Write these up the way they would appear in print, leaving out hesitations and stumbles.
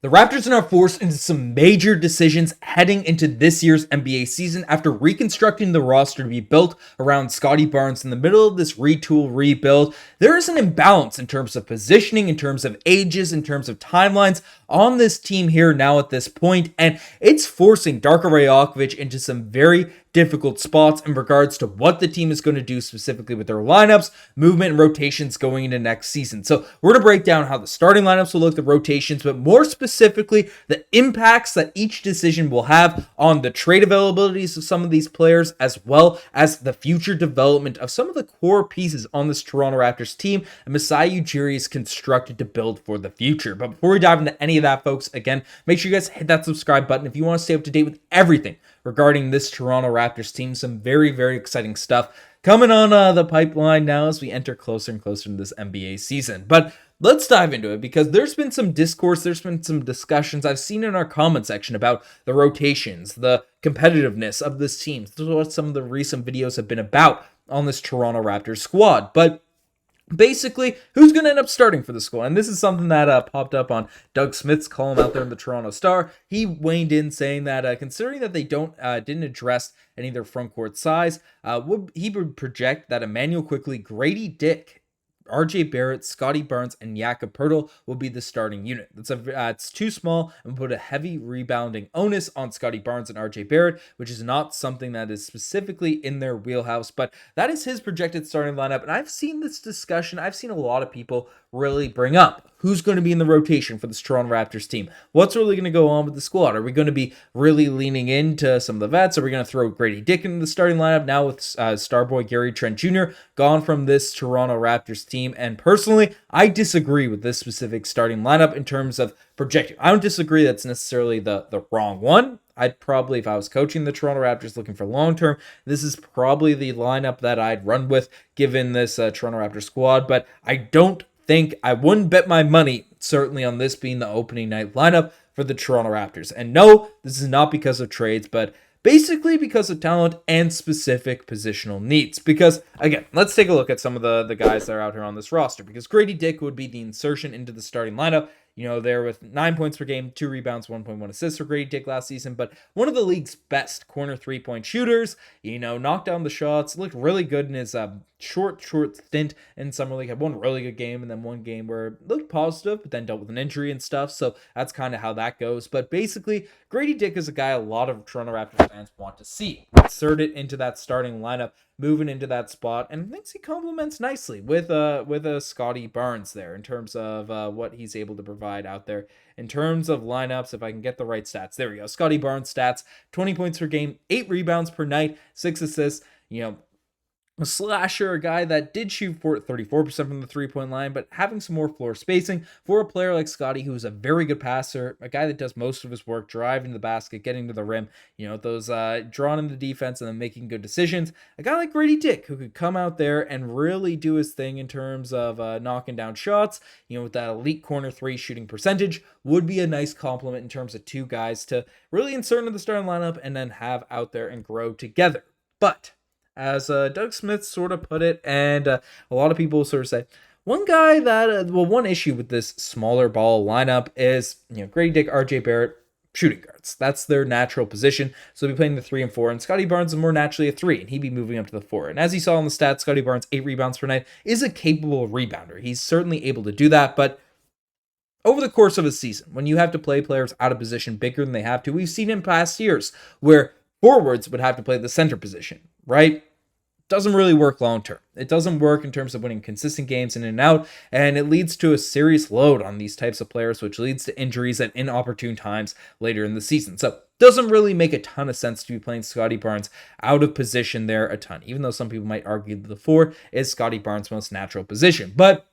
The Raptors are now forced into some major decisions heading into this year's NBA season after reconstructing the roster to be built around Scottie Barnes in the middle of this retool rebuild. There is an imbalance in terms of positioning, in terms of ages, in terms of timelines on this team here now at this point, and it's forcing Darko Rajakovic into some very difficult spots in regards to what the team is going to do specifically with their lineups, movement, and rotations going into next season. So we're going to break down how the starting lineups will look, the rotations, but more specifically, the impacts that each decision will have on the trade availabilities of some of these players, as well as the future development of some of the core pieces on this Toronto Raptors team and Masai Ujiri is constructed to build for the future. But before we dive into any of that, folks, again, make sure you guys hit that subscribe button if you want to stay up to date with everything regarding this Toronto Raptors team. Some very, very exciting stuff coming on the pipeline now as we enter closer and closer to this NBA season. But let's dive into it because there's been some discourse, there's been some discussions I've seen in our comment section about the rotations, the competitiveness of this team. This is what some of the recent videos have been about on this Toronto Raptors squad. But basically, who's going to end up starting for the squad? And this is something that popped up on Doug Smith's column out there in the Toronto Star. He weighed in saying that considering that they didn't address any of their front court size, he would project that Immanuel Quickley, Gradey Dick, RJ Barrett, Scottie Barnes, and Jakob Poeltl will be the starting unit. It's too small and put a heavy rebounding onus on Scottie Barnes and RJ Barrett, which is not something that is specifically in their wheelhouse, but that is his projected starting lineup. And I've seen this discussion. I've seen a lot of people really bring up who's going to be in the rotation for this Toronto Raptors team. What's really going to go on with the squad? Are we going to be really leaning into some of the vets? Are we going to throw Gradey Dick into the starting lineup now with Starboy Gary Trent Jr. gone from this Toronto Raptors team? And personally, I disagree with this specific starting lineup in terms of projecting. I don't disagree that's necessarily the wrong one. I'd probably, if I was coaching the Toronto Raptors looking for long-term, this is probably the lineup that I'd run with given this Toronto Raptors squad. But I wouldn't bet my money, certainly, on this being the opening night lineup for the Toronto Raptors. And no, this is not because of trades, but basically because of talent and specific positional needs. Because, again, let's take a look at some of the guys that are out here on this roster. Because Gradey Dick would be the insertion into the starting lineup. You know, there with 9 points per game, 2 rebounds, 1.1 assists for Gradey Dick last season, but one of the league's best corner three-point shooters, knocked down the shots, looked really good in his short stint in Summer League, had one really good game, and then one game where it looked positive, but then dealt with an injury and stuff, so that's kind of how that goes. But basically, Gradey Dick is a guy a lot of Toronto Raptors fans want to see inserted into that starting lineup, moving into that spot, and thinks he complements nicely with a Scottie Barnes there in terms of what he's able to provide out there in terms of lineups. If I can get the right stats, there we go. Scottie Barnes stats: 20 points per game, 8 rebounds per night, 6 assists. A slasher, a guy that did shoot for 34% from the three-point line, but having some more floor spacing for a player like Scottie, who's a very good passer, a guy that does most of his work driving the basket, getting to the rim, those drawing in the defense and then making good decisions. A guy like Gradey Dick, who could come out there and really do his thing in terms of knocking down shots, with that elite corner three shooting percentage, would be a nice compliment in terms of two guys to really insert into the starting lineup and then have out there and grow together. But as Doug Smith sort of put it, and a lot of people sort of say, one issue with this smaller ball lineup is, Gradey Dick, RJ Barrett, shooting guards. That's their natural position. So they'll be playing the 3 and 4, and Scottie Barnes is more naturally a 3, and he'd be moving up to the 4. And as you saw in the stats, Scottie Barnes, 8 rebounds per night, is a capable rebounder. He's certainly able to do that, but over the course of a season, when you have to play players out of position bigger than they have to, we've seen in past years where forwards would have to play the center position, right? Doesn't really work long term. It doesn't work in terms of winning consistent games in and out, and it leads to a serious load on these types of players, which leads to injuries at inopportune times later in the season. So doesn't really make a ton of sense to be playing Scottie Barnes out of position there a ton, even though some people might argue that the 4 is Scottie Barnes' most natural position. But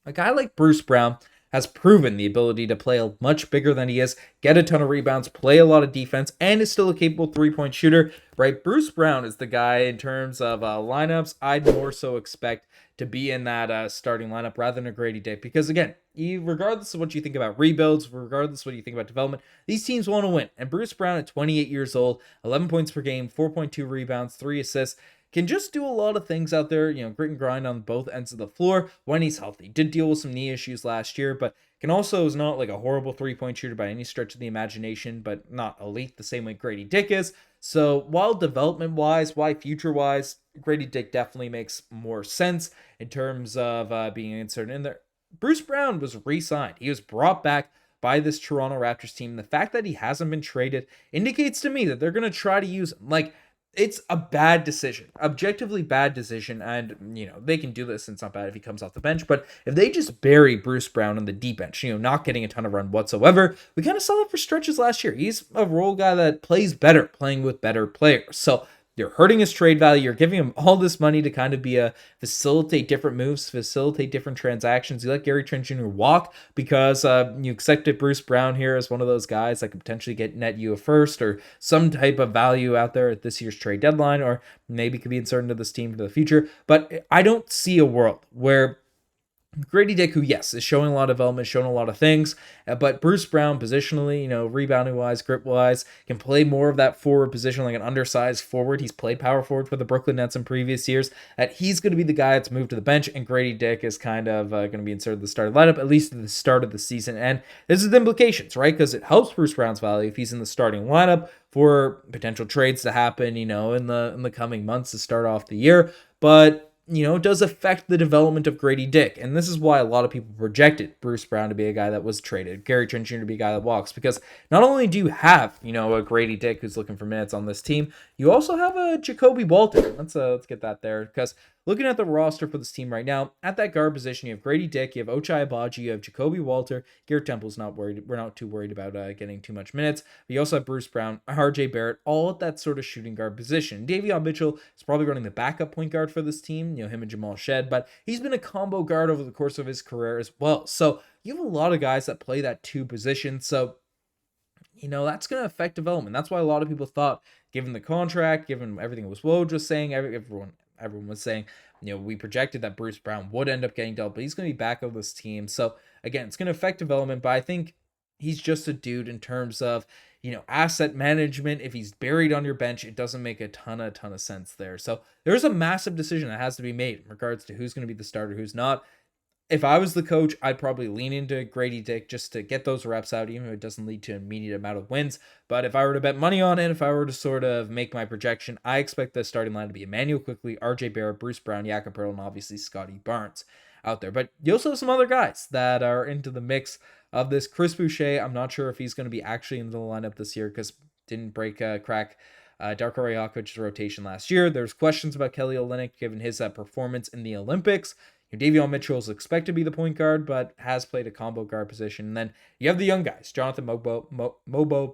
a guy like Bruce Brown has proven the ability to play much bigger than he is, get a ton of rebounds, play a lot of defense, and is still a capable three-point shooter, right? Bruce Brown is the guy in terms of lineups I'd more so expect to be in that starting lineup rather than a Gradey Dick. Because again, regardless of what you think about rebuilds, regardless of what you think about development, these teams want to win. And Bruce Brown at 28 years old, 11 points per game, 4.2 rebounds, 3 assists, can just do a lot of things out there, grit and grind on both ends of the floor when he's healthy. Did deal with some knee issues last year, but also is not like a horrible 3-point shooter by any stretch of the imagination, but not elite the same way Gradey Dick is. So while development-wise, why future-wise, Gradey Dick definitely makes more sense in terms of being inserted in there. Bruce Brown was re-signed. He was brought back by this Toronto Raptors team. The fact that he hasn't been traded indicates to me that they're going to try to use him. Like, it's a bad decision, objectively bad decision, and they can do this, and it's not bad if he comes off the bench. But if they just bury Bruce Brown on the deep bench, not getting a ton of run whatsoever, we kind of saw that for stretches last year. He's a role guy that plays better playing with better players. So you're hurting his trade value. You're giving him all this money to kind of facilitate different moves, facilitate different transactions. You let Trent Jr. walk because you accepted Bruce Brown here as one of those guys that could potentially net you a first or some type of value out there at this year's trade deadline, or maybe could be inserted into this team for the future. But I don't see a world where Gradey Dick, who, yes, is showing a lot of development, showing a lot of things, but Bruce Brown, positionally, rebounding-wise, grip-wise, can play more of that forward position, like an undersized forward. He's played power forward for the Brooklyn Nets in previous years. That he's going to be the guy that's moved to the bench, and Gradey Dick is kind of going to be inserted in the starting lineup, at least at the start of the season. And this is the implications, right? Because it helps Bruce Brown's value if he's in the starting lineup for potential trades to happen, in the coming months to start off the year. But it does affect the development of Gradey Dick. And this is why a lot of people projected Bruce Brown to be a guy that was traded, Trent Jr. to be a guy that walks. Because not only do you have, a Gradey Dick who's looking for minutes on this team, you also have a Jakob Poeltl. Let's get that there. Because looking at the roster for this team right now, at that guard position, you have Gradey Dick, you have Ochai Agbaji, you have Jakob Poeltl. Garrett Temple's not worried. We're not too worried about getting too much minutes. But you also have Bruce Brown, RJ Barrett, all at that sort of shooting guard position. Davion Mitchell is probably running the backup point guard for this team, him and Jamal Shed, but he's been a combo guard over the course of his career as well. So you have a lot of guys that play that two position. So that's going to affect development. That's why a lot of people thought, given the contract, given everything was Woj was saying, everyone was saying, we projected that Bruce Brown would end up getting dealt, but he's going to be back on this team. So again, it's going to affect development, but I think he's just a dude in terms of, asset management. If he's buried on your bench, it doesn't make a ton of sense there. So there's a massive decision that has to be made in regards to who's going to be the starter, who's not. If I was the coach, I'd probably lean into Gradey Dick just to get those reps out, even if it doesn't lead to an immediate amount of wins. But if I were to bet money on it, if I were to sort of make my projection, I expect the starting line to be Immanuel Quickley, RJ Barrett, Bruce Brown, Jakob Poeltl, and obviously Scottie Barnes out there. But you also have some other guys that are into the mix of this. Chris Boucher, I'm not sure if he's going to be actually in the lineup this year because didn't crack Darko Rajakovic's rotation last year. There's questions about Kelly Olynyk given his performance in the Olympics. Davion Mitchell is expected to be the point guard, but has played a combo guard position. And then you have the young guys, Jonathan Mobo,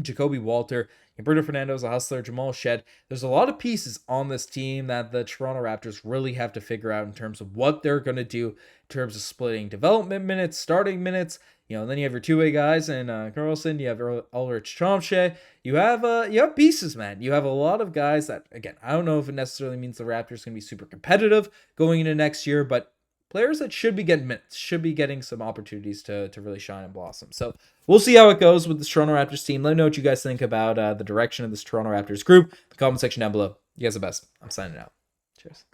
Jakob Poeltl, Bruno Fernando's a hustler, Jamal Shed. There's a lot of pieces on this team that the Toronto Raptors really have to figure out in terms of what they're going to do in terms of splitting development minutes, starting minutes. Then you have your two-way guys and Carlson. You have Ulrich Chomsche. You have pieces, man. You have a lot of guys that, again, I don't know if it necessarily means the Raptors can be super competitive going into next year, but players that should be getting minutes, should be getting some opportunities to really shine and blossom. So we'll see how it goes with this Toronto Raptors team. Let me know what you guys think about the direction of this Toronto Raptors group. The comment section down below. You guys are the best. I'm signing out. Cheers.